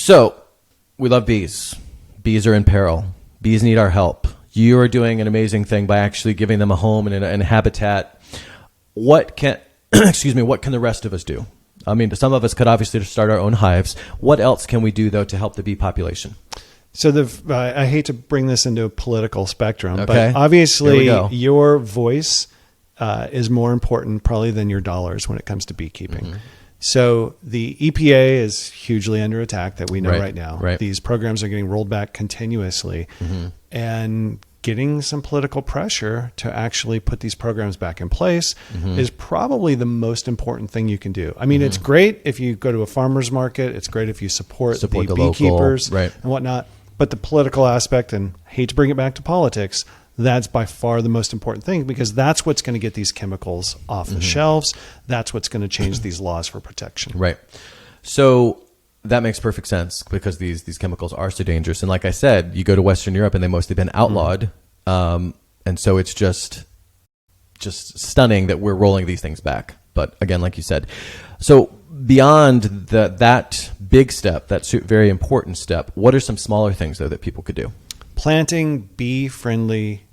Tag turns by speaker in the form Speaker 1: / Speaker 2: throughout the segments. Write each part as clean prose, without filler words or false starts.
Speaker 1: So we love bees. Bees are in peril. Bees need our help. You are doing an amazing thing by actually giving them a home and habitat. What can, what can the rest of us do? I mean, some of us could obviously start our own hives. What else can we do, though, to help the bee population?
Speaker 2: So I hate to bring this into a political spectrum,
Speaker 1: Okay.
Speaker 2: but obviously your voice is more important probably than your dollars when it comes to beekeeping. Mm-hmm. So the EPA is hugely under attack that we know right now. Right. These programs are getting rolled back continuously, mm-hmm. and getting some political pressure to actually put these programs back in place mm-hmm. is probably the most important thing you can do. I mean, mm-hmm. it's great if you go to a farmer's market. It's great if you support the beekeepers and whatnot. But the political aspect, and I hate to bring it back to politics, that's by far the most important thing, because that's what's going to get these chemicals off the shelves. That's what's going to change these laws for protection.
Speaker 1: Right. So that makes perfect sense, because these chemicals are so dangerous. And like I said, you go to Western Europe and they mostly been outlawed. And so it's just stunning that we're rolling these things back. But again, like you said, so beyond that big step, that very important step, what are some smaller things, though, that people could do?
Speaker 2: Planting bee-friendly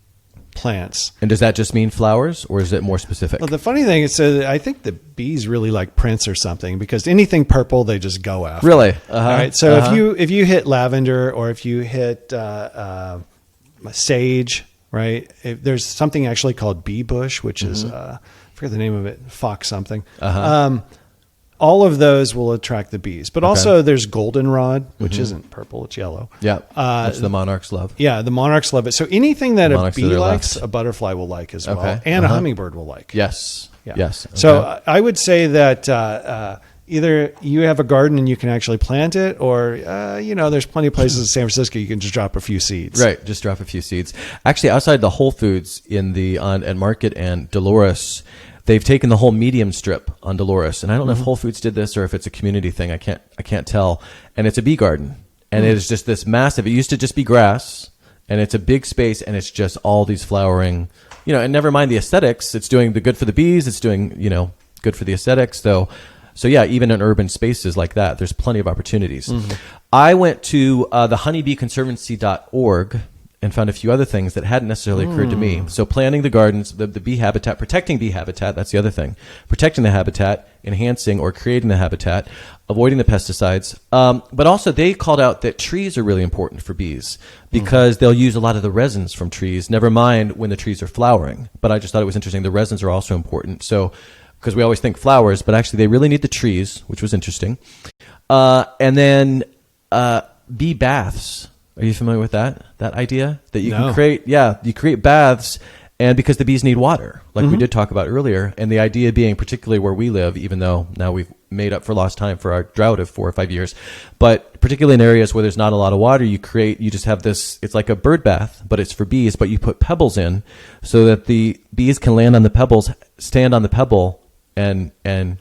Speaker 2: plants.
Speaker 1: And does that just mean flowers, or is it more specific?
Speaker 2: Well, the funny thing is, I think the bees really like Prince or something, because anything purple they just go after.
Speaker 1: Really?
Speaker 2: All right. So if you hit lavender, or if you hit sage, right? There's something actually called bee bush, which is I forget the name of it, fox something. All of those will attract the bees. But also there's goldenrod, which isn't purple, it's yellow.
Speaker 1: Yeah, that's the monarchs love.
Speaker 2: Yeah, the monarchs love it. So anything that a bee likes, a butterfly will like as well, and a hummingbird will like.
Speaker 1: Yes, yeah. Yes. Okay.
Speaker 2: So I would say that either you have a garden and you can actually plant it, or there's plenty of places in San Francisco you can just drop a few seeds.
Speaker 1: Right, just drop a few seeds. Actually, outside the Whole Foods at Market and Dolores, they've taken the whole medium strip on Dolores, and I don't know if Whole Foods did this or if it's a community thing. I can't tell. And it's a bee garden, and it is just this massive. It used to just be grass, and it's a big space, and it's just all these flowering. And never mind the aesthetics. It's doing the good for the bees. It's doing good for the aesthetics. So yeah, even in urban spaces like that, there's plenty of opportunities. I went to the honeybeeconservancy.org and found a few other things that hadn't necessarily occurred to me. So planting the gardens, the bee habitat, protecting bee habitat, that's the other thing. Protecting the habitat, enhancing or creating the habitat, avoiding the pesticides. But also they called out that trees are really important for bees, because they'll use a lot of the resins from trees, never mind when the trees are flowering. But I just thought it was interesting. The resins are also important. So, because we always think flowers, but actually they really need the trees, which was interesting. And then bee baths. Are you familiar with that idea? That you can create, you create baths, and because the bees need water, like we did talk about earlier, and the idea being, particularly where we live, even though now we've made up for lost time for our drought of 4 or 5 years, but particularly in areas where there's not a lot of water, you just have this, it's like a bird bath, but it's for bees, but you put pebbles in so that the bees can land on the pebbles, stand on the pebble, and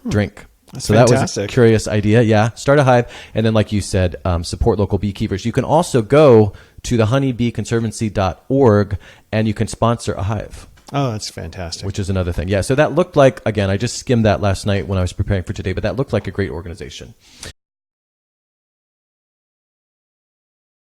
Speaker 1: drink.
Speaker 2: That's fantastic.
Speaker 1: That was a curious idea. Yeah. Start a hive. And then, like you said, support local beekeepers. You can also go to the honeybeeconservancy.org and you can sponsor a hive.
Speaker 2: Oh, that's fantastic.
Speaker 1: Which is another thing. Yeah. So that looked like, again, I just skimmed that last night when I was preparing for today, but that looked like a great organization.